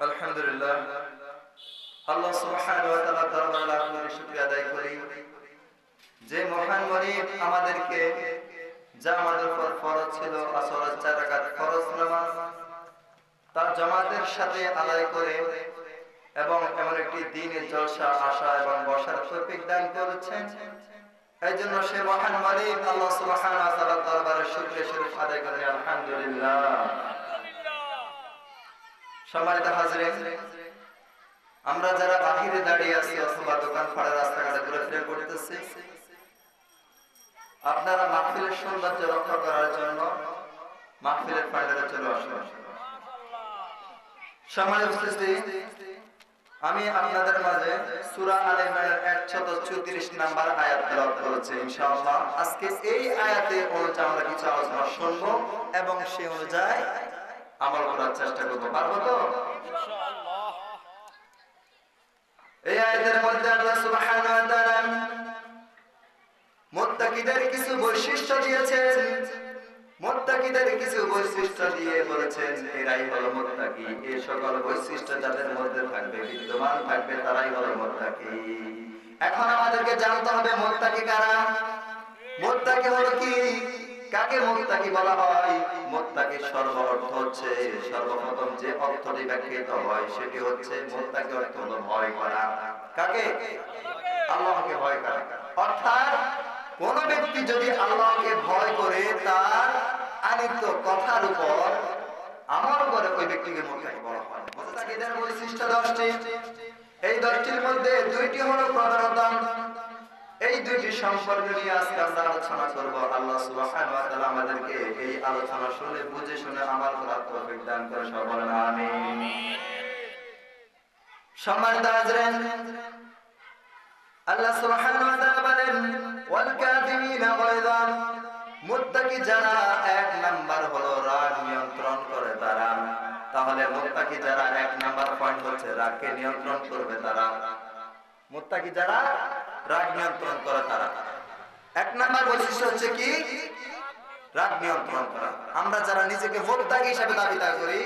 আলহামদুলিল্লাহ, আল্লাহ সুবহানাহু ওয়া তাআলা দরবারে লাখ কোটি শুকরিয়া আদায় করি যে মহান গণিব আমাদেরকে যা আমাদের উপর ফরজ ছিল আসরের 4 রাকাত ফরজ নামাজ তা জামাতের সাথে আদায় করে এবং এমন একটি দিনের জলসা আসা এবং বসার তৌফিক দান করেছেন। এইজন্য সে মহান মালিক আল্লাহ সুবহানাহু ওয়া তাআলার দরবারে শুকরিয়া শরীফ আদায় করি আলহামদুলিল্লাহ। সম্মানিত হাজিরিন, আমরা যারা বাহিরে দাঁড়িয়ে আছি অথবা দোকান পাড়ে রাস্তাঘাটে ঘোরাফেরা করতেছি, আপনারা মাহফিলের সৌন্দর্য রক্ষা করার জন্য মাহফিলের প্যান্ডেলে চলে আসুন। সম্মানিত উপস্থিতি, আমি আপনাদের মাঝে সূরা আলে ইমরানের 134 নম্বর আয়াত তেলাওয়াত করেছি। ইনশাআল্লাহ আজকে এই আয়াতে অনুযায়ী আমরা কিছু আলোচনা শুনব এবং সেই অনুযায়ী আমল করার চেষ্টা করব। পারবো তো? ইনশাআল্লাহ। এই আয়াতের মধ্যে আল্লাহ সুবহানাহু ওয়া তাআলা মুত্তাকিদের কিছু বৈশিষ্ট্য দিয়েছেন। মুত্তাকিদের কিছু বৈশিষ্ট্য দিয়ে বলেছেন এরাই হলো মুত্তাকি। এই সকল বৈশিষ্ট্য যাদের মধ্যে থাকবে, বিদ্যমান থাকবে, তারাই হলো মুত্তাকি। এখন আমাদেরকে জানতে হবে মুত্তাকি কারা। মুত্তাকি হলো কি, কাকে মুত্তাকি বলা হয়? মুত্তাকির সর্ব অর্থ হচ্ছে, সর্বপ্রথম যে অর্থটি ব্যাখ্যাত হয় সেটি হচ্ছে মুত্তাকি অর্থ হলো ভয় করা। কাকে? আল্লাহকে ভয় করা। অর্থাৎ কোন ব্যক্তি যদি আল্লাহকে ভয় করে তার আনিত কথার উপর আমল করে, ওই ব্যক্তিকে মুত্তাকি বলা হয়। মুত্তাকিদের বৈশিষ্ট্য 10টি। এই 10টির মধ্যে 2টি হলো প্রধানত। এই 2টি সম্পর্কে নিয়ে আজকে আমরা আলোচনা করব। আল্লাহ সুবহানাহু ওয়া তাআলা আমাদেরকে এই আলোচনা শুনে বুঝে শুনে আমল করার তৌফিক দান করে। সবাই বলেন আমিন। সম্মানিত হাজিরিন, আল্লাহ সুবহানাহু ওয়া তাআলা বলেন ওয়াল কাযিমিনা গায়যান। মুত্তাকি যারা, 1 নাম্বার হলো রাগ নিয়ন্ত্রণ করে তারা। তাহলে মুত্তাকি যারা 1 নাম্বার পয়েন্ট হচ্ছে রাগকে নিয়ন্ত্রণ করবে তারা। মুত্তাকি যারা রাগ নিয়ন্ত্রণ করে তারা। 1 নাম্বার বৈশিষ্ট্য হচ্ছে কি? রাগ নিয়ন্ত্রণ করা। আমরা যারা নিজেকে মুত্তাকি হিসেবে দাবি করি,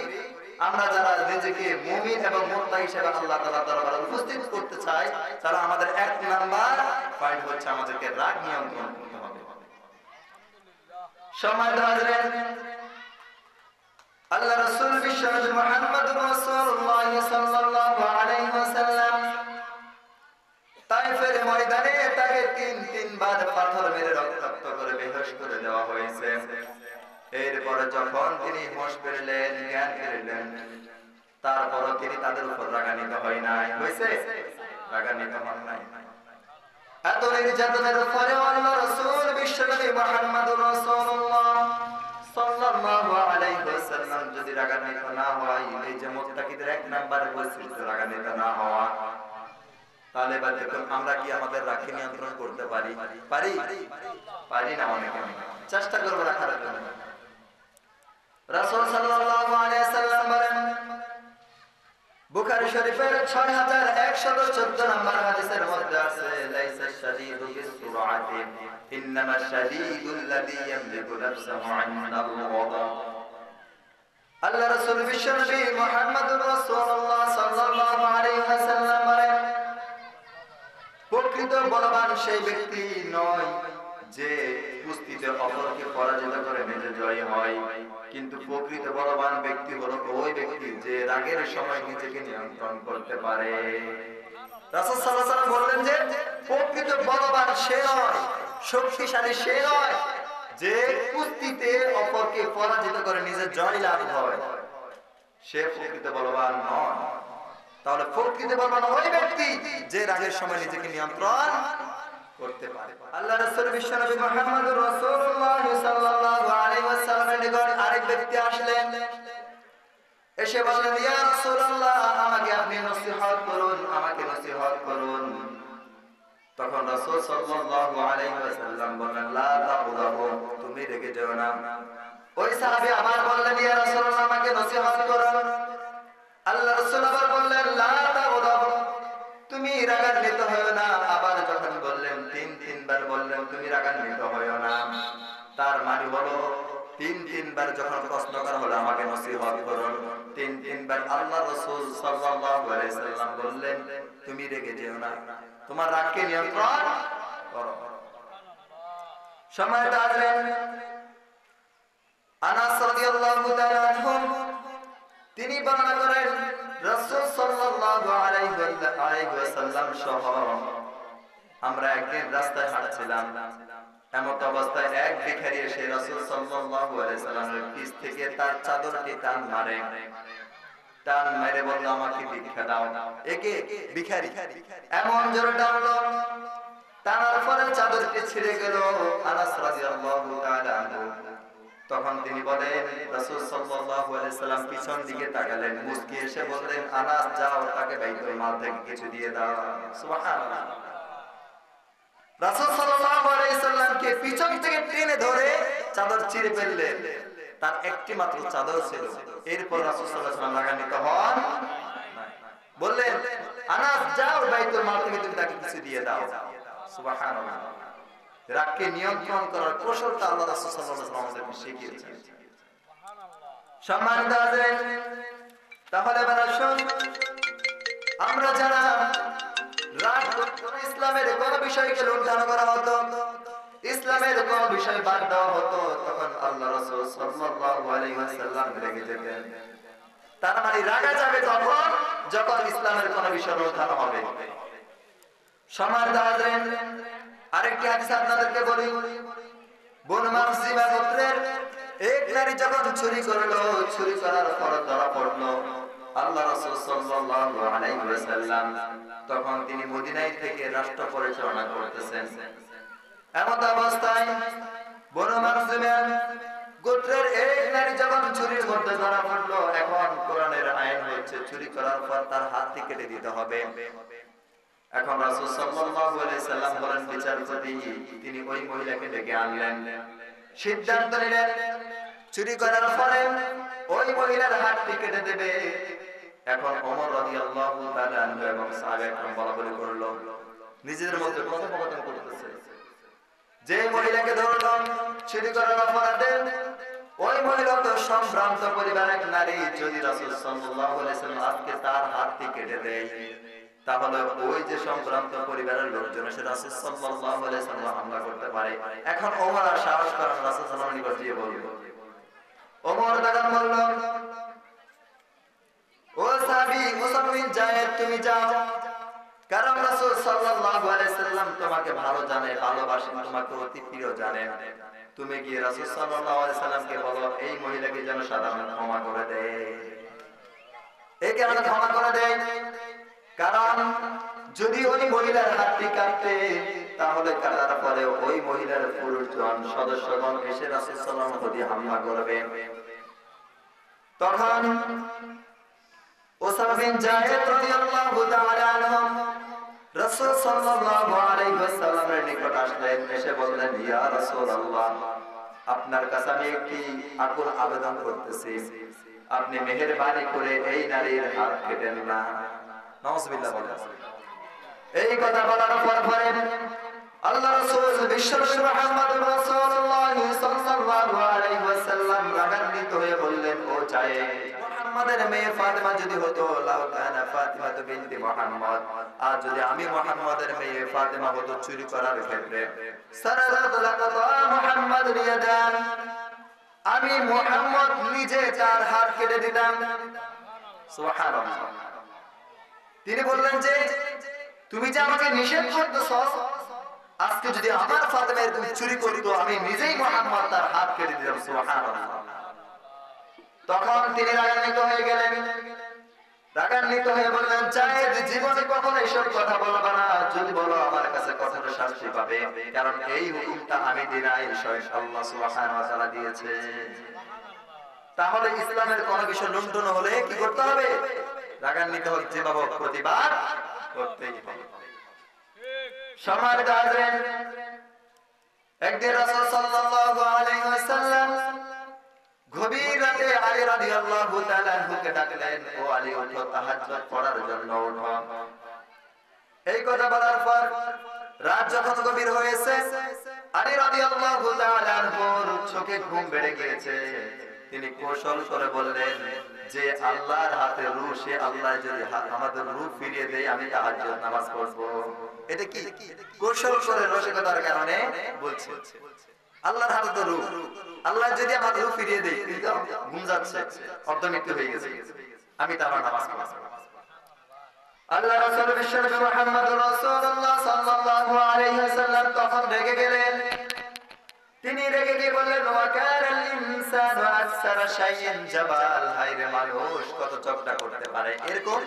আমরা যারা নিজেকে মুমিন এবং মুত্তাকি হিসেবে আল্লাহ তাআলার দরবারে উপস্থিত করতে চাই, তারা আমাদের 1 নাম্বার পয়েন্ট হচ্ছে আমাদেরকে রাগ নিয়ন্ত্রণ করতে হবে। সম্মানিত হাজিরিন, আল্লাহ রাসূল বিশ্বনবী মুহাম্মদুর রাসূলুল্লাহ সাল্লাল্লাহু আলাইহি ওয়াসাল্লাম তায়েফের ময়দানে তাকে 3 বার পাথর মেরে রক্তাক্ত করে বেহুশ করে দেওয়া হয়েছে। এরপরে যখন তিনি হুঁশ পেলেন, জ্ঞান পেলেন, তারপরও তিনি তাদের উপর রাগান্বিত হয় নাই। হয়েছে? রাগান্বিত হন নাই। এত নির্যাতনের পরে আল্লাহ রাসূল বিশ্বনবী মুহাম্মদুর রাসূলুল্লাহ সাল্লাল্লাহু আলাইহি ওয়াসাল্লাম যদি রাগান্বিত না হয়, এই যে মুত্তাকিদের 1 নাম্বার বৈশিষ্ট্য রাগান্বিত না হওয়া, তাহলে বা দেখুন আমরা কি আমাদের রাগকে নিয়ন্ত্রণ করতে পারি? পারি না। অনেকে চেষ্টা করব রাখার জন্য। রাসূল সাল্লাল্লাহু আলাইহি ওয়াসাল্লাম বলেন, বুখারী শরীফের 6114 নম্বর হাদিসের মধ্যে আছে লাইসা শাদীদু বিসুরআতি ইন্নামা শাদীদুল্লাযী ইয়ামলিকু নাফসাহু ইনদাল গাদাব। আল্লাহ রাসূল বিশ্বনবী মুহাম্মদুর রাসূলুল্লাহ সাল্লাল্লাহু আলাইহি ওয়াসাল্লাম বলেন, প্রকৃত বলবান সেই ব্যক্তি নয় যে কুস্তিতে অপরকে পরাজিত করে নিজে জয়ী হয়, কিন্তু প্রকৃত বলবান ব্যক্তি হলো ওই ব্যক্তি যে রাগের সময় নিজেকে নিয়ন্ত্রণ করতে পারে। রাসূল সাল্লাল্লাহু আলাইহি ওয়াসাল্লাম বললেন যে প্রকৃত বলবান সে নয়, শক্তিশালী সে নয় যে কুস্তিতে অপরকে পরাজিত করে নিজে জয় লাভ হয়, সে প্রকৃত বলবান নয়। তাহলে প্রকৃত বলবান ওই ব্যক্তি যে রাগের সময় নিজেকে নিয়ন্ত্রণ করতে পারে। আল্লাহ রাসূল বিশ্বনবী মুহাম্মদুর রাসূলুল্লাহ সাল্লাল্লাহু আলাইহি ওয়াসাল্লামের নিকট আরেক ব্যক্তি আসলেন। এসে বললেন, ইয়া রাসূলুল্লাহ, আমাকে আপনি নসিহত করুন, আমাকে নসিহত করুন। তখন রাসূল সাল্লাল্লাহু আলাইহি ওয়াসাল্লাম বললেন, লা তাগদাবু, তুমি রেগে যেও না। ওই সাহাবী আবার বললেন, ইয়া রাসূলুল্লাহ, আমাকে নসিহত করুন। আল্লাহ রাসূল আবার বললেন, লা তাগদাবু, তুমি রাগান্বিত হয়ো না। আবার যখন বললেন, 3 বার বললেন, তুমি রাগান্বিত হয়ো না। তার মানে হলো 3 বার যখন প্রশ্ন করা হলো আমাকে নসিহত করুন, তিনবার আল্লাহ রাসূল সাল্লাল্লাহু আলাইহি সাল্লাম বললেন, তুমি রেগে যেও না, তোমার রাগকে নিয়ন্ত্রণ করো। সম্মানিত হাজরিন, আনাস রাদিয়াল্লাহু তাআলা আনহু তিনি বর্ণনা করেন, রাসূল সাল্লাল্লাহু আলাইহি ওয়াসাল্লাম সহ আমরা একদিন রাস্তায় হাঁটছিলাম। এমত অবস্থায় এক ভিখারি এসে রাসূল সাল্লাল্লাহু আলাইহি সাল্লামের পিঠ থেকে তার চাদরটি টান মেরে বলল, আমাকে ভিক্ষা দাও। একে ভিখারি এমন জোরে টানলো, টানার পরে চাদরটি ছিঁড়ে গেল। আনাস রাদিয়াল্লাহু তাআলা আনহু তখন তিনি বলেন, রাসূল সাল্লাল্লাহু আলাইহি সাল্লাম পিছন দিকে তাকালেন, মুস্কি এসে বললেন, আনাস যাও, তাকে বাইতুল মাল থেকে কিছু দিয়ে দাও। সুবহানাল্লাহ। রাসূল সাল্লাল্লাহু আলাইহি সাল্লামকে পিছন থেকে টেনে ধরে চাদর ছিঁড়ে ফেললেন। তার একটি মাত্র চাদর ছিল। এরপর রাসূল সাল্লাল্লাহু আলাইহি সাল্লাম রাগান্বিত হন, বললেন, আনাস যাও, বাইতুল মাল থেকে তুমি তাকে কিছু দিয়ে দাও। সুবহানাল্লাহ। রাগকে নিয়ন্ত্রণ করার কৌশলটা আল্লাহ রাসূল সাল্লাল্লাহু আলাইহি ওয়াসাল্লাম আমাদেরকে শিখিয়েছেন। সম্মানিত হাজরিন, তাহলে এবার আসুন, আমরা যারা রাগ করতে ইসলামের কোন বিষয়কে লুণ্ঠন করা হতো, ইসলামের কোন বিষয় বাদ দেওয়া হতো, তখন আল্লাহ রাসূল সাল্লাল্লাহু আলাইহি ওয়াসাল্লাম রেগে যেতেন। তার মানে রাগা যাবে তখন যখন ইসলামের কোন বিষয় লুণ্ঠন হবে। সম্মানিত হাজরিন, আরেকটি হাদিস আপনাদেরকে বলি। বনু মাখযুম গোত্রের এক নারী যখন চুরি করলো, চুরি করার পর ধরা পড়লো, আল্লাহ রাসূল সাল্লাল্লাহু আলাইহি ওয়াসাল্লাম তখন তিনি মদিনায় থেকে রাষ্ট্র পরিচালনা করতেছেন। এমন অবস্থায় বনু মাখযুম গোত্রের এক নারী যখন চুরির মধ্যে ধরা পড়লো, এখন কোরআনের আইন হচ্ছে চুরি করার পর তার হাতটি কেটে দিতে হবে। এখন রাসূল সাল্লাল্লাহু আলাইহি সাল্লাম বলেন, বিচারপতি তিনি ওই মহিলাকে ডেকে আনলেন, সিদ্ধান্ত নিলেন চুরি করার পরে ওই মহিলার হাতটি কেটে দেবে। এখন ওমর রাদিয়াল্লাহু তাআলা আনহু এবং সাহাবায়ে কেরাম বলাবলি করলো, নিজেদের মধ্যে কথোপকথন করতেছে, যে মহিলাকে ধরলো চুরি করার অপরাধে, ওই মহিলা তো সম্ভ্রান্ত পরিবারের নারী, যদি রাসূল সাল্লাল্লাহু আলাইহি সাল্লাম আজকে তার হাতটি কেটে দেয়, তাহলে ওই যে সম্ভ্রান্ত পরিবারের লোকজন এসে রাসূল সাল্লাল্লাহু আলাইহি সাল্লাম হামলা করতে পারে। এখন ওমর আর সাহস করেন রাসূল সাল্লাল্লাহু আলাইহি নিকট গিয়ে বলল, ওমর দাদা বলল, ও সাহাবী উসামা বিন যায়েদ, তুমি যাও, কারণ রাসূল সাল্লাল্লাহু আলাইহি সাল্লাম তোমাকে ভালো জানে, ভালোবাসেন, তোমাকে অতি প্রিয় জানেন। তুমি গিয়ে রাসূল সাল্লাল্লাহু আলাইহি সাল্লামকে বলো এই মহিলাকে যেন সাধারণ ক্ষমা করে দেয়। এই কেন ক্ষমা করে দেয়? কারণ যদি ওই মহিলার হাতটি কাটতে, তাহলে কাটার পরে ওই মহিলার পুরুষজন সদস্যগণ এসে রাসূল সাল্লাল্লাহু আলাইহি ওয়াসাল্লাম হামলা করবে। তখন উসামা বিন যায়েদ রাদিয়াল্লাহু তাআলা আনহু রাসূল সাল্লাল্লাহু আলাইহি ওয়াসাল্লামের নিকট আসলেন, এসে বললেন, ইয়া রাসূলুল্লাহ, আপনার কাছে আমি একটি আকুল আবেদন করতেছি, আপনি মেহেরবানি করে এই নারীর হাত কেটেন না। নাউযুবিল্লাহ বলেন। এই কথা বলার পরে আল্লাহ রাসূল বিশ্বনবী মুহাম্মদুর রাসূলুল্লাহ সাল্লাল্লাহু আলাইহি ওয়াসাল্লাম রাগান্বিত হয়ে বললেন, ও যায়েদ, মুহাম্মাদের মেয়ে ফাতিমা যদি হতো, লাউ কানা ফাতিমা বিনতি মুহাম্মদ, আর যদি আমি মুহাম্মাদের মেয়ে ফাতিমা হতো চুরি করার ক্ষেত্রে, সারারাত লাকাতা মুহাম্মদ ইয়াদান, আমি মুহাম্মদ নিজে তার হাত কেটে দিতাম। সুবহানাল্লাহ। তিনি বললেন যে তুমি যে আমাকে নিষেধ করতেছ, আজকে যদি আমার ফাতিমা এরকম চুরি করতো, আমি নিজেই মুহাম্মদ তার হাত কেটে দিতাম। সুবহানাল্লাহ। তখন তিনি রাগান্বিত হয়ে গেলেন, রাগান্বিত হয়ে বললেন, যায়েদ, জীবনে কখনো এসব কথা বলবা না, যদি বলো আমার কাছে কঠোর শাস্তি পাবে, কারণ এই হুকুমটা আমি দিই নাই, স্বয়ং আল্লাহ সুবহানাহু ওয়া তাআলা দিয়েছে। তাহলে ইসলামের কোন বিষয় লুণ্ঠন হলে কি করতে হবে? রাগান্বিত হলে যেভাবে প্রতিবাদ করতেই হবে। সম্মানিত হাজরিন, একদিন রাসূল সাল্লাল্লাহু আলাইহি ওয়াসাল্লাম গভীর রাতে আলী রাদিয়াল্লাহু তাআলা আনহুকে ডাকলেন, ও আলী, ওঠো, তাহাজ্জুদ পড়ার জন্য ওঠো। এই কথা বলার পর রাত যখন গভীর হয়েছে, আলী রাদিয়াল্লাহু তাআলা আনহুর চোখে ঘুম বেড়ে গিয়েছে। তিনি কৌশল করে বললেন, যে আল্লাহর হাতে রূহ, সে আল্লাহ যদি আমাদের রূহ ফিরিয়ে দেয় আমি তাহাজ্জুদ নামাজ পড়বো। এটা কি কৌশল করে রসিকতার কারণে বলছে। আল্লাহর হাতে তো রূহ, আল্লাহ যদি আমার রূহ ফিরিয়ে দেয়, কিন্তু ঘুম যাচ্ছে, অর্ধমৃত্যু হয়ে গেছে, আমি তো আমার নামাজ পড়বো। আল্লাহ রাসূল বিশ্বনবী মুহাম্মদুর রাসূলুল্লাহ সাল্লাল্লাহু আলাইহি ওয়াসাল্লাম তখন রেগে গেলেন। তিনি রেগে গিয়ে বললেন, ওয়া কানাল ইনসানু আকসারা শাইইন জাবাল। হায়রে মানুষ কত ঝগড়া করতে পারে। এরকম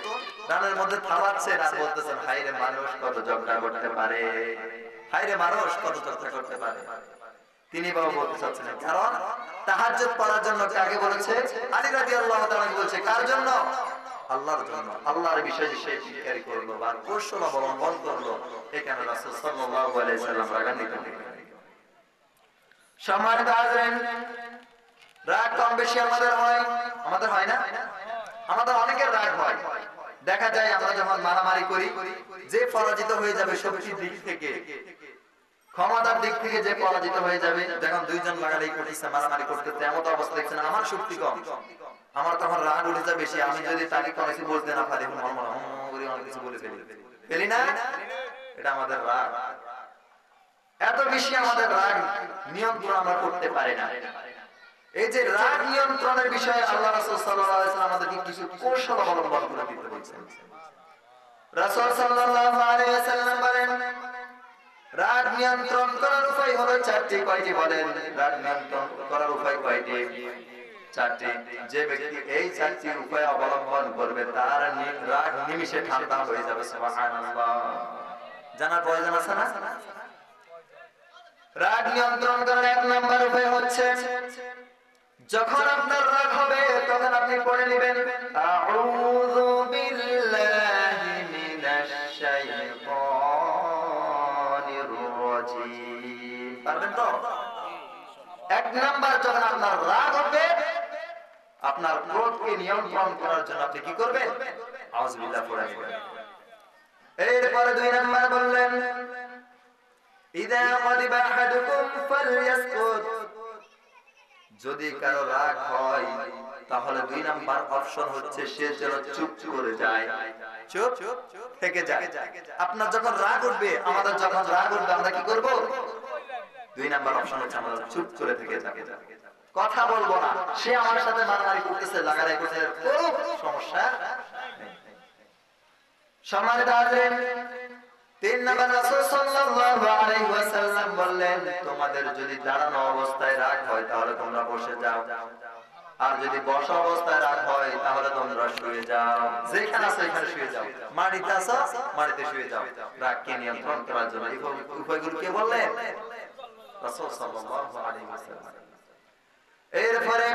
রানের মধ্যে থামাচ্ছেন আর বলতেছেন, হায়রে মানুষ কত ঝগড়া করতে পারে, হায়রে মানুষ কত ঝগড়া করতে পারে। তিনি বাবা বলতে চাচ্ছেন, কারণ তাহাজ্জুদ পড়ার জন্য কাকে বলেছে? আলী রাদিয়াল্লাহু তাআলা বলেছে, কার জন্য? আল্লাহর জন্য। আল্লাহর বিষয়ে সে স্বীকার করলো বা কৌশল অবলম্বন করলো, এখানে রাসূল সাল্লাল্লাহু আলাইহি ওয়াসাল্লাম রাগান্বিত হলেন। সম্মানিত হাজরিন, রাগ কম বেশি আমাদের হয় না? আমাদের অনেকের রাগ হয়। দেখা যায় আমরা যখন মারামারি করি, যে পরাজিত হয়ে যাবে শক্তির দিক থেকে, ক্ষমতার দিক থেকে যে পরাজিত হয়ে যাবে, যখন দুইজন লাগালাই করতেছে, মারামারি করতেছে, এমন অবস্থা দেখছেন আমার শক্তি কম, আমার তখন রাগ উঠে যায় বেশি। আমি যদি তাকে কিছু বলতে না পারি, অনেক কিছু বলে ফেলি না, এটা আমাদের রাগ। এত বেশি আমাদের রাগ নিয়ন্ত্রণ আমরা করতে পারি না। এই যে রাগ নিয়ন্ত্রণের বিষয়ে আল্লাহ রাসূল সাল্লাল্লাহু আলাইহি ওয়াসাল্লাম আমাদেরকে কিছু কৌশল অবলম্বন করে দিতে বলেছেন। রাসূল সাল্লাল্লাহু আলাইহি ওয়াসাল্লাম বলেন, রাগ নিয়ন্ত্রণ করার উপায় হলো চারটি। কয়টি বলেন? রাগ নিয়ন্ত্রণ করার উপায় কয়টি? চারটি। যে ব্যক্তি এই চারটি উপায় অবলম্বন করবে, তার রাগ নিমিষে ঠান্ডা হয়ে যাবে। সুবহানাল্লাহ। জানার প্রয়োজন আছে না? রাগ নিয়ন্ত্রণ করার এক নাম্বার উপায় হচ্ছে, যখন আপনার রাগ হবে তখন আপনি পড়ে নেবেন, আউযু বিল্লাহি মিনাশ শাইতানির রাজীম। পারবেন তো? এক নাম্বার, যখন আপনার রাগ হবে, আপনার ক্রোধকে নিয়ন্ত্রণ করার জন্য আপনি কি করবেন? আউযু বিল্লাহ পড়ে নেবেন। এরপরে দুই নাম্বার বললেন, ইযা গাদিবা আহাদুকুম ফালইয়াসকুত। যদি কারো রাগ হয় তাহলে দুই নাম্বার অপশন হচ্ছে সে যেন চুপ করে যায়, চুপ থেকে যায়। আপনার যখন রাগ উঠবে, আমাদের যখন রাগ উঠবে, আমরা কি করব? দুই নাম্বার অপশন হচ্ছে আমরা চুপ করে থেকে যাব, কথা বলবো না। সে আমার সাথে মারামারি করতেছে, লাগালাই করতেছে, কোনো সমস্যা নেই। সম্মানিত হাজরিন, তিন নাম্বার রাসূল সাল্লাল্লাহু আলাইহি ওয়াসাল্লাম বললেন, তোমাদের যদি দাঁড়ানো অবস্থায় রাগ হয় তাহলে তোমরা বসে যাও, আর যদি বসা অবস্থায় রাগ হয় তাহলে তোমরা শুয়ে যাও। যেখানে আছো সেখানে শুয়ে যাও, মাটিতে আছো মাটিতে শুয়ে যাও। রাগকে নিয়ন্ত্রণ করার জন্য এই উপায়গুলো কে বললেন? রাসূল সাল্লাল্লাহু আলাইহি ওয়াসাল্লাম। এরপরে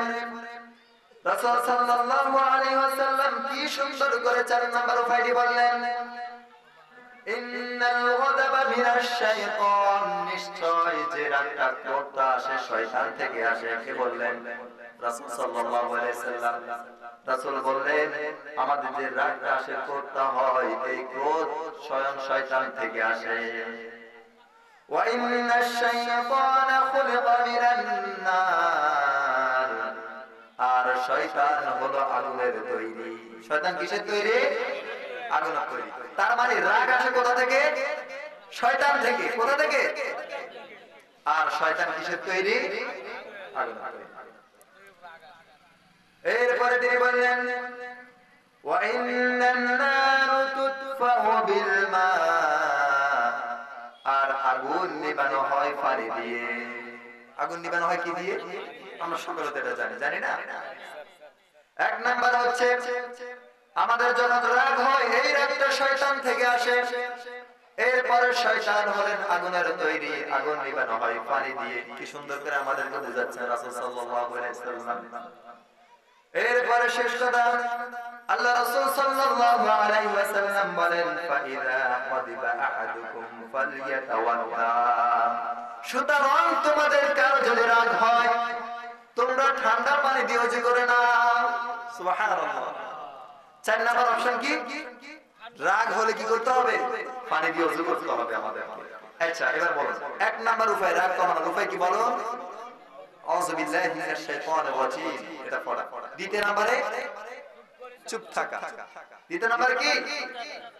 রাসূল সাল্লাল্লাহু আলাইহি ওয়াসাল্লাম কি সুন্দর করে চার নাম্বার উপায়টি বললেন, ইন্নাল গাদাবা মিনাশ শাইতান। নিশ্চয় যে রাগটা ক্রোধটা আসে শয়তান থেকে আসে। কে বললেন? রাসূল সাল্লাল্লাহু আলাইহি ওয়াসাল্লাম। রাসূল বললেন, আমাদের যে রাগটা আসে, ক্রোধটা হয়, এই ক্রোধ স্বয়ং শয়তান থেকে আসে। ওয়া ইন্নাশ শাইতানা খুলিকা মিনান নার। আর শয়তান হলো আগুনের তৈরি। শয়তান কিসের তৈরি? আগুনের তৈরি। তার মানে রাগ আসে কোথা থেকে? শয়তান থেকে। কোথা থেকে? আর শয়তান কিসের তৈরি? আগুনের তৈরি। এরপরে তিনি বললেন, ওয়া ইন্নান নারু তুতফাউ বিল মা। আর আগুন নিবানো হয় পানি দিয়ে। আগুন নিবানো হয় কি দিয়ে? আমরা সকলে তো এটা জানি না? এক নাম্বার হচ্ছে, আমাদের যখন রাগ হয়, এই রাগটা শয়তান থেকে আসে। এরপরে শয়তান হলেন আগুনের তৈরি, আগুন নিবানো হয় পানি দিয়ে। কি সুন্দর করে আমাদেরকে বুঝাচ্ছেন রাসূল সাল্লাল্লাহু আলাইহি ওয়াসাল্লাম। এরপরে শেষ কথা, আল্লাহ রাসূল সাল্লাল্লাহু আলাইহি ওয়াসাল্লাম বলেন, ফাইযা গাদিবা আহাদুকুম ফালইয়াতাওয়াল্লা। সুতরাং তোমাদের কারো যদি রাগ হয়, তোমরা ঠান্ডা পানি দিয়ে ওযু করে নাও। সুবহানাল্লাহ। চার নাম্বার অপশন কি? রাগ হলে কি করতে হবে? পানি দিয়ে ওযু করতে হবে আমাদেরকে। আচ্ছা, এবার বলো, এক নাম্বার উপায় রাগ কমানোর উপায় কি বলো? আউযু বিল্লাহি মিনাশ শাইতানির রাজীম, এটা পড়া। দ্বিতীয় নম্বরে চুপ থাকা। দ্বিতীয় নাম্বার কি?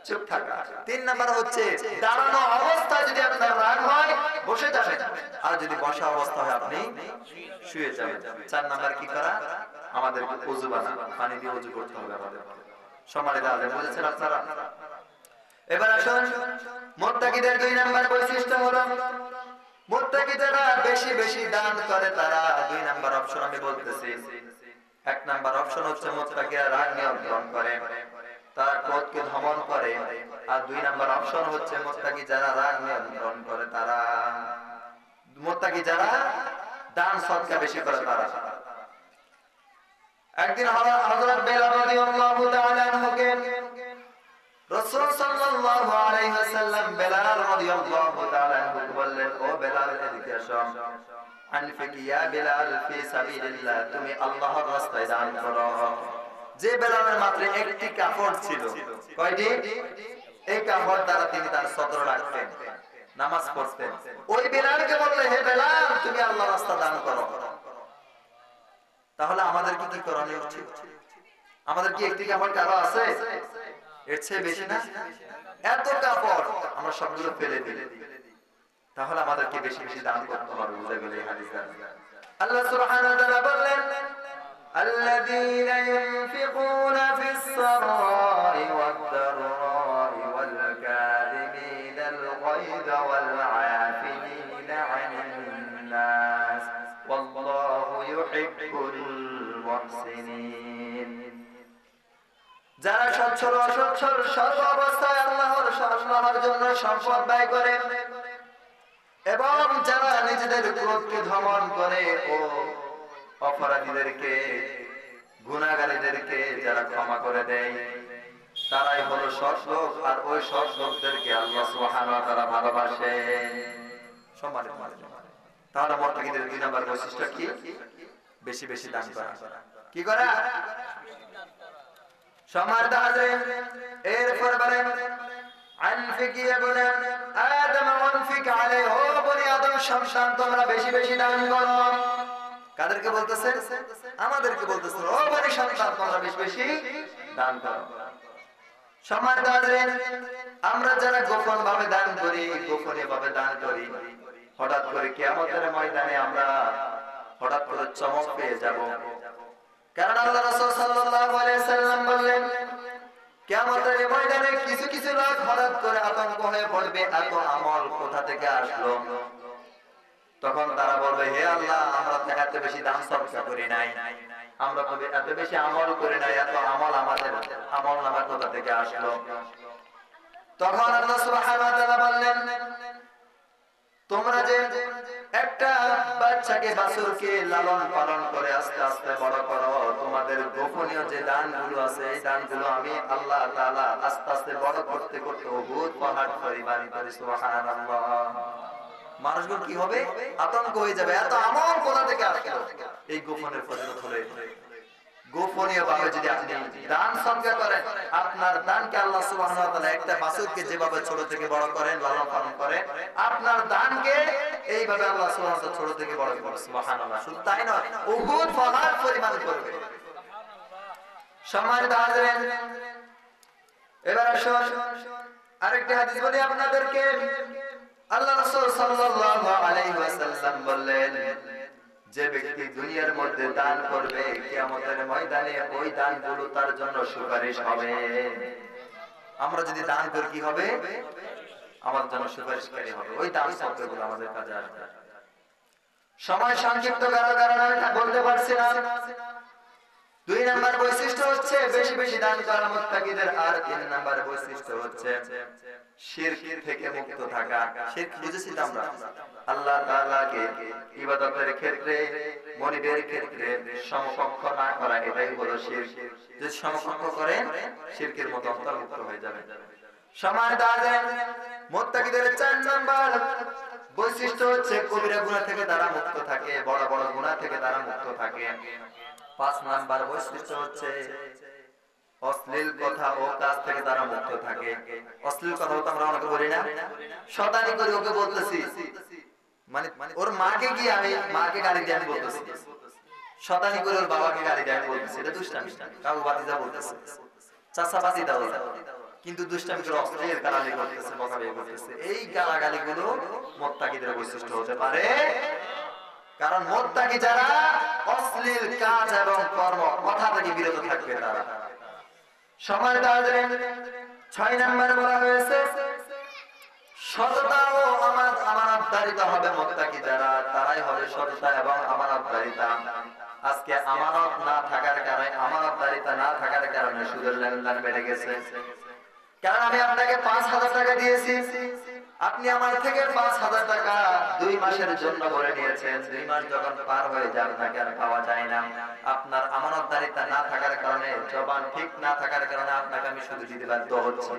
চুপ থাকা। তিন নাম্বার হচ্ছে দাঁড়ানো অবস্থায় যদি আপনার রাগ হয় বসে যাবেন, আর যদি বসা অবস্থা হয় আপনি শুয়ে যাবেন। চার নাম্বার কি করা? আমাদের ওযু বানানো, পানি দিয়ে ওযু করতে হবে আমাদের। সম্মানিত আলেম বুঝেছেন আপনারা? এবার আসুন, মুত্তাকিদের দুই নাম্বার বৈশিষ্ট্য হলো মুত্তাকি যারা বেশি বেশি দান করে তারা দুই নাম্বার অপশন আমি বলতেছি। এক নাম্বার অপশন হচ্ছে মুত্তাকিরা রাগ নিয়ন্ত্রণ করে, তারা ক্রোধকে দমন করে। আর দুই নাম্বার অপশন হচ্ছে মুত্তাকি যারা রাগ নিয়ন্ত্রণ করে তারা, মুত্তাকি যারা দান সদকা বেশি করে তারা। একদিন হযরত বেলাল রাদিয়াল্লাহু তাআলা আনহুকে রাসূল সাল্লাল্লাহু আলাইহি ওয়াসাল্লাম বেলাল রাদিয়াল্লাহু তাআলা আনহুকে বললেন, ও বেলাল এদিকে আসো, আনফিক ইয়া বেলাল ফি সাবিলিল্লাহ, তুমি আল্লাহর রাস্তায় দান করো। যে বেলালের মাত্র একটি কাপড় ছিল, কয়টি? এই কাপড় দ্বারা তিনি তার সদর রাখতেন, নামাজ পড়তেন। ওই বেলালকে বললেন, হে বেলাল তুমি আল্লাহর রাস্তায় দান করো। তাহলে আমাদের কি করণীয় উচিত? আমাদের কি একটি কাপড় কারো আছে? এর চেয়ে বেশি না? এত কাপড় আমরা সবগুলো ফেলে দিই, তাহলে আমাদেরকে বেশি বেশি দান করতে হবে। বুঝে গেলে হাদিস আল্লাহ সুবহানাহু ওয়া তাআলা বললেন, الذين ينفقون في السراء والضراء والكاظمين الغيظ والعافين عن الناس والله يحب المحسنين। যারা সচ্ছল অসচ্ছল সর্ব অবস্থায় আল্লাহর জন্য সম্পদ ব্যয় করে এবং যারা নিজেদের ক্রোধকে দমন করে ও অপরাধীদেরকে গুনাহগারীদেরকে যারা ক্ষমা করে দেয়, তারাই হলো সৎ লোক। আর ওই সৎ লোকদেরকে আল্লাহ সুবহানাহু ওয়া তাআলা ভালোবাসেন। সম্মানিত তাহলে মুত্তাকিদের দুই নাম্বার বৈশিষ্ট্য কি? বেশি বেশি দান করা। কি করা? সম্মানিত হাজিরিন, এরপর বলেন আনফিক ইয়া বনি আদম ওয়ানফিক আলাইহি, ও বনি আদম সন্তান তোমরা বেশি বেশি দান করো। কাদেরকে বলতেছেন? আমাদেরকে বলতেছেন, ও বনি সন্তান তোমরা বেশি বেশি দান করো। সম্মানিত হাজিরিন, আমরা যারা গোপন ভাবে দান করি, গোপনে ভাবে দান করি, হঠাৎ করে কিয়ামতের ময়দানে আমরা হঠাৎ করে চমক পেয়ে যাব। কারণ আল্লাহ রাসূল সাল্লাল্লাহু আলাইহি সাল্লাম বললেন, কিয়ামতের ময়দানে কিছু কিছু লোক হঠাৎ করে আতঙ্ক হয়ে পড়বে, এত আমল কোথা থেকে আসলো? তখন তারা বলবে, হে আল্লাহ আমরা তো এত বেশি দান সদকা করি নাই, আমরা তো এত বেশি আমল করি নাই, এত আমল আমাদের আমল নামা কোথা থেকে আসলো? তখন আল্লাহ সুবহানাহু ওয়া তাআলা বললেন, তোমরা যে একটা বাচ্চাকে বাছুরকে লালন পালন করে আস্তে আস্তে বড় করো, তোমাদের গোপনীয় যে দানগুলো আছে এই দানগুলো আমি আল্লাহ তাআলা আস্তে আস্তে বড় করতে করতে উহুদ পাহাড় পরিমাণ করে। সুবহানাল্লাহ। মানুষগুলো কি হবে? আতঙ্ক হয়ে যাবে, এত আমল কোথা থেকে আসলো? এই গোপনের ফজিলত হলো গোপনীয় ভাবে যদি আপনি দান সদকা করেন, আপনার দানকে আল্লাহ সুবহানাহু ওয়া তাআলা একটা বাছুরকে যেভাবে ছোট থেকে বড় করেন, লালন পালন করেন, আপনার দানকে এইভাবে আল্লাহ সুবহানাহু ওয়া তাআলা ছোট থেকে বড় করেন। সুবহানাল্লাহ। শুধু তাই নয়, উহুদ পাহাড় পরিমাণ করবে। সম্মানিত হাজিরিন, এবার আসুন আরেকটি হাদিস বলি আপনাদেরকে। আল্লাহ রাসূল সাল্লাল্লাহু আলাইহি ওয়াসাল্লাম বললেন, যে ব্যক্তি দুনিয়ার মধ্যে দান করবে কিয়ামতের ময়দানে ওই দানগুলো তার জন্য সুপারিশ হবে। আমরা যদি দান করি কি হবে? আমাদের জন্য সুপারিশকারী হবে। ওই দান সদকাগুলো আমাদের কাজে আসবে। সময় সংক্ষিপ্ত কারণে বলতে পারছি না। দুই নাম্বার বৈশিষ্ট্য হচ্ছে বেশি বেশি দান করা মুত্তাকিদের। আর তিন নাম্বার বৈশিষ্ট্য হচ্ছে শিরক থেকে মুক্ত থাকা। শিরক বুঝেছি তো আমরা, আল্লাহ তাআলাকে ইবাদতের ক্ষেত্রে মনিবের ক্ষেত্রে সমকক্ষ না করা, এটাই হলো শিরক। যদি সমকক্ষ করেন শিরকের মতো অন্তর্ভুক্ত হয়ে যাবে। সম্মানিত হাজিরিন, মুত্তাকিদের 4 নাম্বার বৈশিষ্ট্য হচ্ছে কবিরা গুনাহ থেকে তারা মুক্ত থাকে, বড় বড় গুনাহ থেকে তারা মুক্ত থাকে। 5 নাম্বার বৈশিষ্ট্য হচ্ছে অশ্লীল কথা ও কাজ থেকে তারা মুক্ত থাকে। অশ্লীল কথা তো আমরা অনেকে বলি না, শয়তানি করে ওকে বলতেছি, মানে ওর মাকে গিয়ে আমি মাকে গালি দিয়ে আমি বলতেছি, শতানি করে ওর বাবাকে গালি দেয় বলতেছে এটা দুষ্টামি, কাকু বাতিজা বলতেছে, চাচা বাতিজা বলতেছে, কিন্তু দুষ্টামি করে অশ্লীল গালাগালি করতেছে, বকাবকি করতেছে। এই গালাগালি গুলো মুত্তাকিদের বৈশিষ্ট্য হতে পারে, কারণ মুত্তাকি যারা অশ্লীল কাজ এবং কর্ম কথা থেকে বিরত থাকবে তারা। সম্মানিত হাজিরিন, 6 নম্বরে বলা হয়েছে সততা ও আমানতদারিতা হবে মুত্তাকি যারা, তারাই হবে সততা এবং আমানতদারিতা। আজকে আমানত না থাকার কারণে, আমানতদারিতা না থাকার কারণে সুদের লেনদেন বেড়ে গেছে। কারণ আমি আপনাকে 5,000 টাকা দিয়েছি, আপনি আমার থেকে 5,000 টাকা 2 মাসের জন্য ভরে নিয়েছেন, 2 মাস যখন পার হয়ে যায় আপনাকে আর পাওয়া যায় না। আপনার আমানতদারিতা না থাকার কারণে, জবান ঠিক না থাকার কারণে আপনাকে আমি সুদ দিতে বাধ্য হচ্ছি।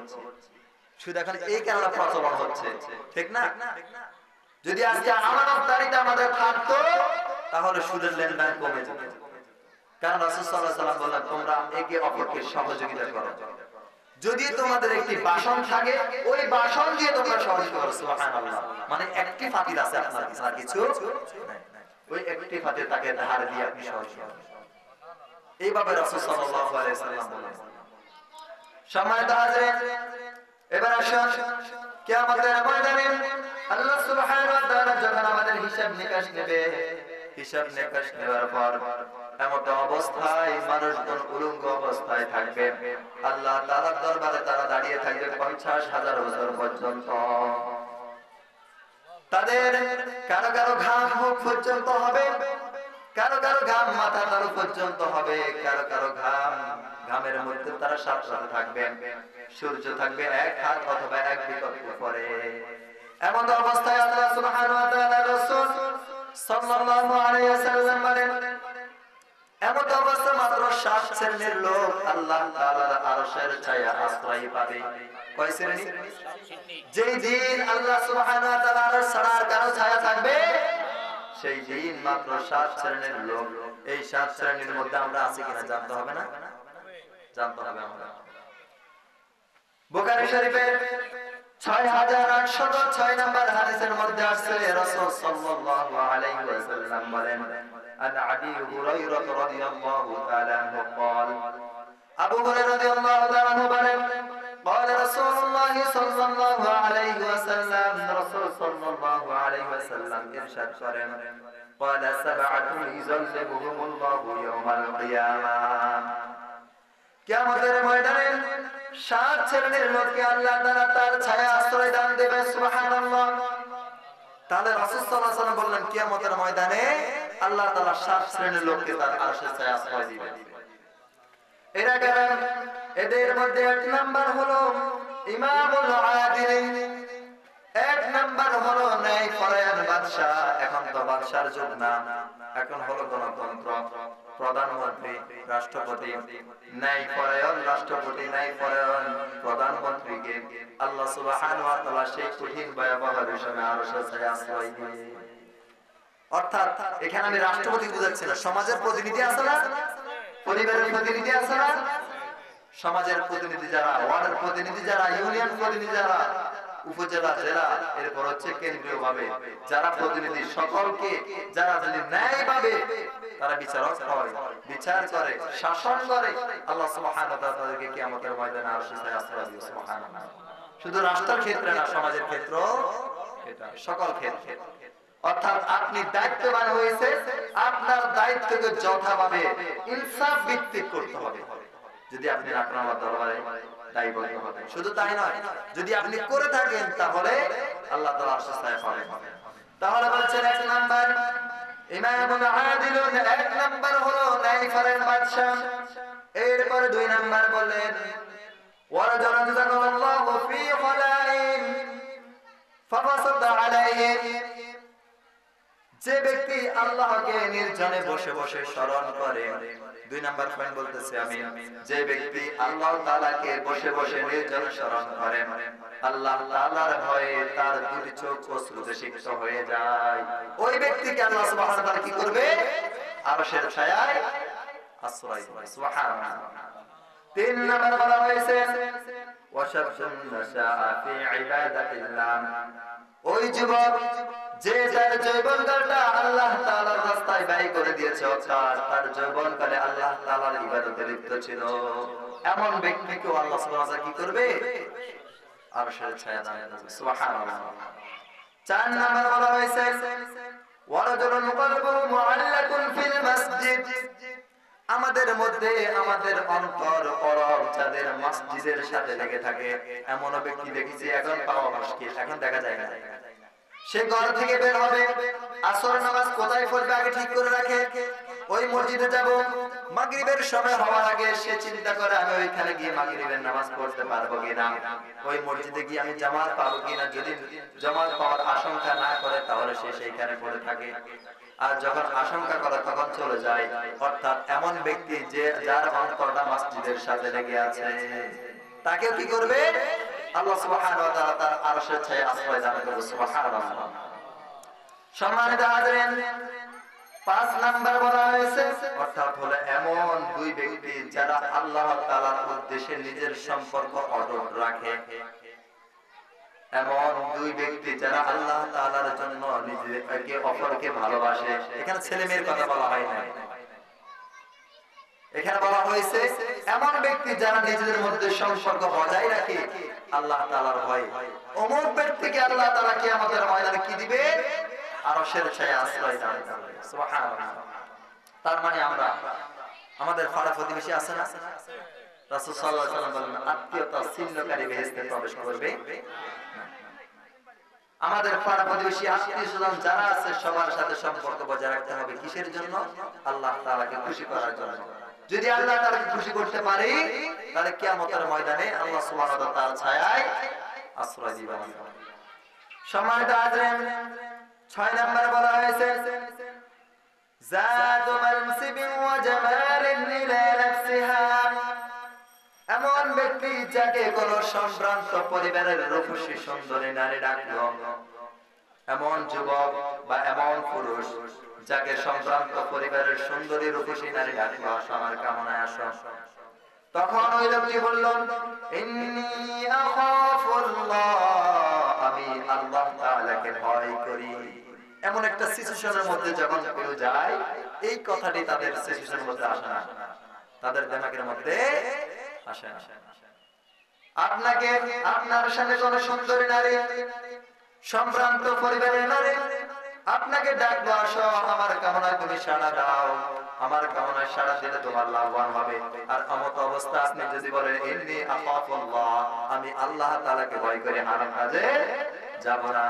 সুদ এখন এই কারণে প্রচলন হচ্ছে, ঠিক না? যদি আজকে আমানতদারিতা আমাদের থাকতো তাহলে সুদের লেনদেন কমে যেত। কারণ রাসূল সাল্লাল্লাহু আলাইহি ওয়াসাল্লাম বললেন তোমরা একে অপরকে সহযোগিতা করো। যদি তোমাদের একটি বাসন থাকে ওই বাসন দিয়ে তোমরা সহযোগিতা করো। সুবহানাল্লাহ। মানে একটি ফাতিল আছে আপনার কাছে, আর কিছু নাই, ওই একটি ফাতিল তাকে ধার দিয়ে আপনি সহযোগিতা করুন। এইভাবে রাসূল সাল্লাল্লাহু আলাইহি ওয়াসাল্লাম বলেন। সম্মানিত হাজিরিন, এবার আসুন কিয়ামতের ময়দানে আল্লাহ সুবহানাহু ওয়া তাআলা যখন আমাদের হিসাব নিকাশ নেবে, হিসাব নিকাশ নেওয়ার পর এমন অবস্থায় মানুষজন উলঙ্গ অবস্থায় থাকবে, আল্লাহ তাআলার দরবারে তারা দাঁড়িয়ে থাকবে 50,000 বছর পর্যন্ত। তাদের কারো কারো ঘাম মুখ পর্যন্ত হবে, কারো কারো ঘাম মাথা তালু পর্যন্ত হবে, কারো কারো ঘামের মধ্যে তারা সাথে থাকবে। সূর্য থাকবে 1 হাত অথবা 1 বিকল্প পরে। এমন অবস্থায় আল্লাহ সুবহানাহু ওয়া তাআলা রাসূল সাল্লাল্লাহু আলাইহি ওয়াসাল্লাম বলেন, এমন অবস্থা মাত্র 7 শ্রেণীর লোক আল্লাহ তাআলার আরশের ছায়া আশ্রয় পাবে। কয় শ্রেণী? যেই দিন আল্লাহ সুবহানাহু ওয়া তাআলার ছায়ার কারো ছায়া থাকবে, সেই দিন মাত্র 7 শ্রেণীর লোক। এই 7 শ্রেণীর মধ্যে আমরা আছি কিনা জানতে হবে না? জানতে হবে আমরা। বুখারী শরীফের 6806 নম্বর হাদিসের মধ্যে আছে রাসূল সাল্লাল্লাহু আলাইহি ওয়াসাল্লাম বলেন, আন আবি হুরায়রা রাদিয়াল্লাহু তাআলা আনহু قال, আবু হুরায়রা রাদিয়াল্লাহু তাআলা আনহু বলেন, قال رسول الله صلى الله عليه وسلم, রাসূল সাল্লাল্লাহু আলাইহি ওয়াসাল্লাম ইরশাদ করেন, قال سبعة يظلمهم الله يوم القيامة, কিয়ামতের ময়দানে 7 শ্রেণীর লোককে আল্লাহ তাআলা তার ছায়া আশ্রয় দান দেবে। সুবহানাল্লাহ। তাহলে রাসূল সাল্লাল্লাহু আলাইহি ওয়াসাল্লাম বললেন কিয়ামতের ময়দানে আল্লাহ তাআলা 7 শ্রেণীর লোককে তার আরশের ছায়া আশ্রয় দিবেন। এরা কারা? এদের মধ্যে 1 নাম্বার হলো ইমামুল আদিল, 1 নাম্বার হলো ন্যায়পরায়ণ বাদশা। এখন তো বাদশার যুগ না, এখন হলো গণতন্ত্র। প্রধানমন্ত্রী, রাষ্ট্রপতি, ন্যায়পরায়ণ রাষ্ট্রপতি, ন্যায়পরায়ণ প্রধানমন্ত্রীকে আল্লাহ সুবহানাহু ওয়া তাআলা সেই কঠিন ভয়াবহ বিষয়ে আরশের ছায়া আশ্রয় দিবেন। অর্থাৎ এখানে আমি রাষ্ট্রপতি বুঝাচ্ছি না, সমাজের প্রতিনিধি আছে না, পরিবারের প্রতিনিধি আছে না, সমাজের প্রতিনিধি যারা, ওয়ার্ডের প্রতিনিধি যারা, ইউনিয়ন প্রতিনিধি যারা, উপজেলা, জেলা, এরপর হচ্ছে কেন্দ্রীয় ভাবে যারা প্রতিনিধি, সকলকে যারা যদি ন্যায় ভাবে তারা বিচারক হয়, বিচার করে, শাসন করে, আল্লাহ সুবহানাহু ওয়া তাআলা তাদেরকে কিয়ামতের ময়দানে আরশের ছায়ায় আশ্রয় দিবেন। সুবহানাল্লাহ। শুধু রাষ্ট্রের ক্ষেত্রে না, সমাজের ক্ষেত্র, এটা সকল ক্ষেত্রে। অর্থাৎ আপনি দায়িত্ববান হয়েছে, আপনার দায়িত্বকে যথাভাবে ইনসাফ ভিত্তিক করতে হবে। যদি আপনি আপনার দরবারে দায়বদ্ধ হবেন, শুধু তাই নয়, যদি আপনি করে থাকেন তাহলে আল্লাহ তাআলা আরশের ছায়া পাবেন। তাহলে বলছেন 1 নাম্বার ইমামুল আদিল, 1 নাম্বার হলো ন্যায়পরায়ণ বাদশা। এরপর 2 নাম্বার বললেন ওয়ারাজুলুন যাকারাল্লাহু ফি খলাইন ফাফাসাদা আলাইহি, যে ব্যক্তি আল্লাহকে নির্জনে বসে বসে স্মরণ করে। 2 নাম্বার পয়েন্ট বলতেছি আমি, যে ব্যক্তি আল্লাহ তাআলাকে বসে বসে নির্জনে স্মরণ করে, আল্লাহ তাআলার ভয়ে তার 2 চোখ অশ্রুতে সিক্ত হয়ে যায়, ওই ব্যক্তিকে আল্লাহ সুবহানাহু ওয়া তাআলা কি করবে? আরশের ছায়ায় আশ্রয় দিবে। সুবহানাল্লাহ। 3 নাম্বার বলা হয়েছে ওয়াশাবশুন নাশাআ ফি ইবাদাতিল্লাহ, ওই যুবক যে তার জীবনকালটা আল্লাহ তাআলার রাস্তায় ব্যয় করে দিয়েছে, অর্থাৎ তার জীবনকালে আল্লাহ তাআলার ইবাদতে লিপ্ত ছিল, এমন ব্যক্তিকে আল্লাহ সুবহানাহু ওয়া তাআলা কি করবে? আরশের ছায়া দান করবে। সুবহানাল্লাহ। 4 নাম্বার বলা হয়েছে ওয়ারাজুলুন কলবুহু মুআল্লাকুন ফিল মসজিদ। আমাদের মধ্যে আমাদের অন্তর অরব যাদের মসজিদের সাথে লেগে থাকে, এমন ব্যক্তি দেখেছি এখন পাওয়া মুশকিল, এখন দেখা যায় না। সে ঘর থেকে বের হবে, আসর নামাজ কোথায় পড়বে আগে ঠিক করে রাখে, ওই মসজিদে যাব, মাগরিবের সময় হওয়ার আগে সে চিন্তা করে আমি ওইখানে গিয়ে মাগরিবের নামাজ পড়তে পারবো কিনা, ওই মসজিদে গিয়ে আমি জামাত পাবো কিনা। যদি জামাত পাওয়ার আশঙ্কা না করে তাহলে সে সেইখানে পড়ে থাকে, আর যখন আশঙ্কা করে তখন চলে যায়। অর্থাৎ এমন ব্যক্তি যে যার অন্তরটা মসজিদের সাথে লেগে আছে, তাকে কি করবে? আল্লাহ সুবহানাহু ওয়া তাআলা তার আরশের ছায়ায় আশ্রয় দান করবে। সুবহানাল্লাহ। সম্মানিত হাজিরিন, 5 নাম্বার বলা হয়েছে, অর্থাৎ হলো এমন দুই ব্যক্তি যারা আল্লাহ তাআলার উদ্দেশ্যে নিজের সম্পর্ক অটুট রাখে। এমন দুই ব্যক্তি যারা আল্লাহ তাআলার জন্য নিজেকে অপরকে ভালোবাসে। এখানে ছেলে মেয়ের কথা বলা হয় না, এখানে বলা হয়েছে এমন ব্যক্তি যারা নিজেদের মধ্যে সম্পর্ক বজায় রাখে আল্লাহ তাআলার ভয়ে। অমুক ব্যক্তিকে আল্লাহ তাআলা কিয়ামতের ময়দানে কি দিবে? আরশের ছায়ায় আশ্রয় দান করবে। সুবহানাল্লাহ। তার মানে আমরা আমাদের পাড়া প্রতিবেশী আছে না, রাসূল সাল্লাল্লাহু আলাইহি ওয়াসাল্লাম বলেন আত্মীয়তা ছিন্নকারী বেহেশতে প্রবেশ করবে। আমাদের পাড়া প্রতিবেশী আত্মীয়স্বজন যারা আছে সবার সাথে সম্পর্ক বজায় রাখতে হবে। কিসের জন্য? আল্লাহ তাআলাকে খুশি করার জন্য। যদি আল্লাহ তাআলাকে খুশি করতে পারি তাহলে কিয়ামতের ময়দানে আল্লাহ সুবহানাহু ওয়া তাআলার ছায়ায় আশ্রয় দিবেন। সম্মানিত হাজিরিন, 6 নাম্বার বলা হয়েছে যাতু মানসিবিন ওয়া জামালিন ইলা নাফসিহা। এমন ব্যক্তি যাকে কোন সম্ভ্রান্ত পরিবারের রূপসী সুন্দরী নারী ডাকলো, এমন যুবক বা এমন পুরুষ যাকে সম্ভ্রান্ত পরিবারের সুন্দরী রূপসী নারী ডাকলো, আসো আমার কামনায় আসো, তখন ওই লোকটি বলল ইন্নী আখাফুল্লাহ, আমি আল্লাহ তাআলাকে ভয় করি। এমন একটা সিচুয়েশনের মধ্যে যখন কেউ যায়, এই কথাটি তাদের সিচুয়েশনের মধ্যে আসে না, তাদের দিমাগের মধ্যে আসে না। আপনাকে আপনার সামনে কোন সুন্দরী নারী, সম্ভ্রান্ত পরিবারের নারী আপনাকে ডাকলো, আসো আমার কামনায় তুমি সাড়া দাও, আমার কামনায় সাড়া দিলে তোমার লাভবান হবে। আর আমত অবস্থা আপনি যদি বলেন ইন্নী আখাফুল্লাহ, আমি আল্লাহ তাআলাকে ভয় করি, হারাম কাজে যাব না,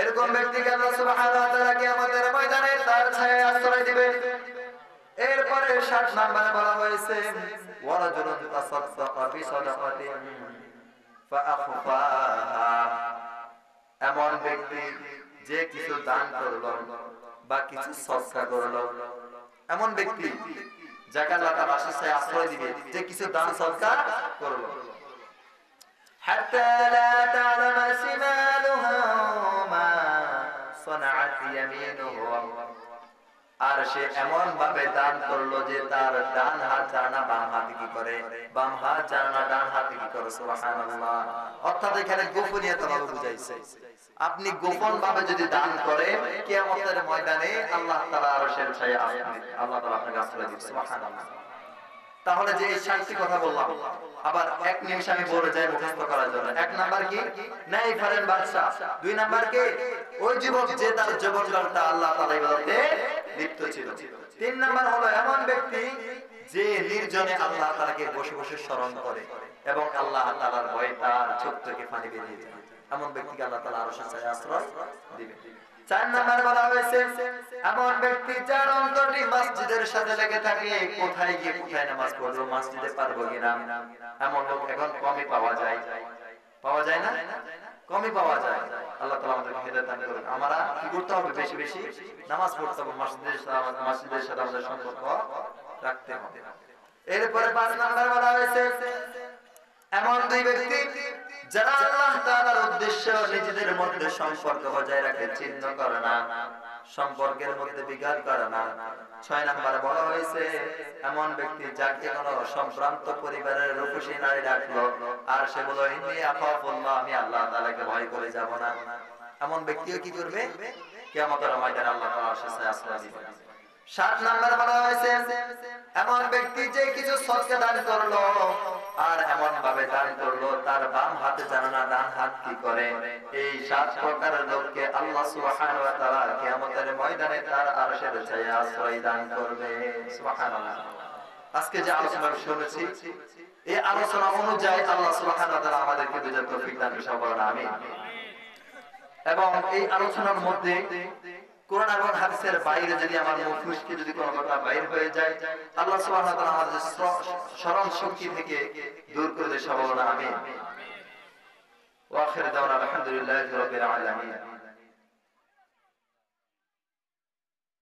এরকম ব্যক্তিকে আল্লাহ সুবহানাহু ওয়া তাআলা কিয়ামতের ময়দানে তার ছায়ায় আশ্রয় দিবে। এরপরে 7 নম্বরে বলা হয়েছে ওয়ারাজুলুন তাসাদদাকা বিসাদাকাতিন ফাআখফাহা। এমন ব্যক্তি যে কিছু দান করলো বা কিছু সদকা করলো, এমন ব্যক্তি যাকে আল্লাহ তাআলা আশ্রয় আশ্রয় দিবে, যে কিছু দান সদকা করলো। হাত্তা লা তা'লামা শিমালুহু মা সানাআত ইয়ামিনুহু। আর সে এমন ভাবে দান করলো যে তার ডান হাত জানা বাম হাতে কি করে, বাম হাত জানা ডান হাতে কি করে। সুবহানাল্লাহ। অর্থাৎ এখানে গোপনীয়তা ভাবে বুঝাইছে, আপনি গোপন ভাবে যদি দান করেন কিয়ামতের ময়দানে আল্লাহ তাআলা আরশের ছায়ায় আল্লাহ তাআলা আপনাকে আশ্রয় দিবেন। সুবহানাল্লাহ। তাহলে যে এই 7টি কথা বললাম, আবার এক নিমিষ আমি বলে যাই মুখস্থ করার জন্য। 1 নাম্বার কি? নাই ফারেন বাদশা। 2 নাম্বার কি? ওই যুবক যে তার জীবনকালটা আল্লাহ তাআলার ইবাদতে লিপ্ত ছিল। 3 নাম্বার হলো এমন ব্যক্তি যে নির্জনে আল্লাহ তাআলাকে বসে বসে স্মরণ করে এবং আল্লাহ তাআলার ভয়ে তার চোখ থেকে পানি বেরিয়ে যায়, এমন ব্যক্তিকে আল্লাহ তাআলা আরশের ছায়ায় আশ্রয় দিবেন। 4 নাম্বার বলা হয়েছে এমন ব্যক্তি যার অন্তরটি মসজিদের সাথে লেগে থাকে, কোথায় গিয়ে কোথায় নামাজ পড়বো, মসজিদে পারবো কিনা, এমন লোক এখন কমই পাওয়া যায়। পাওয়া যায় না? কমই পাওয়া যায়। আল্লাহ তাআলা আমাদেরকে হেদায়েত দান করুন। আমরা কি করতে হবে? বেশি বেশি নামাজ পড়তে হবে, মসজিদের সাথে আমাদের সম্পর্ক রাখতে হবে। এরপরে 5 নাম্বার বলা হয়েছে এমন দুই ব্যক্তি যারা আল্লাহ তাআলার উদ্দেশ্য নিজেদের মধ্যে সম্পর্ক বজায় রাখে, ছিন্ন করে না, সম্পর্কের মধ্যে বিঘাত করে না। 6 নম্বরে বলা হয়েছে এমন ব্যক্তি যাকে কোন সম্ভ্রান্ত পরিবারের রূপসী নারী ডাকলো আর সে বলল ইন্নী আখাফুল্লাহ, আমি আল্লাহ তাআলাকে ভয় করে যাব না, এমন ব্যক্তিও কি করবে? কিয়ামতের ময়দানে আল্লাহ তাআলার সাথে আশ্রয় দিবে। 7 নাম্বার বলা হয়েছে এমন ব্যক্তি যে কিছু সদকা দান করলো আর এমন ভাবে দান করলো তার বাম হাতে জানে না ডান হাত কি করে। এই 7 প্রকারের লোককে আল্লাহ সুবহানাহু ওয়া তাআলা কিয়ামতের ময়দানে তার আরশের ছায়ায় আশ্রয় দান করবে। সুবহানাল্লাহ। আজকে যে আলোচনা শুনেছি এই আলোচনা অনুযায়ী আল্লাহ সুবহানাহু ওয়া তাআলা আমাদেরকে বুঝার তৌফিক দান করুন। আমিন। এবং এই আলোচনার মধ্যে কোরআন এবং হাদিসের বাইরে যদি আমার মুখ ফুসকে যদি কোনো কথা বাইর হয়ে যায় আল্লাহ সুবহানাহু ওয়া তাআলা আমাদের স্মরণ শক্তি থেকে দূর করে দেয়। সবাই আমিন। ওয়া আখিরু দাওয়ানা আলহামদুলিল্লাহি রাব্বিল আলামিন।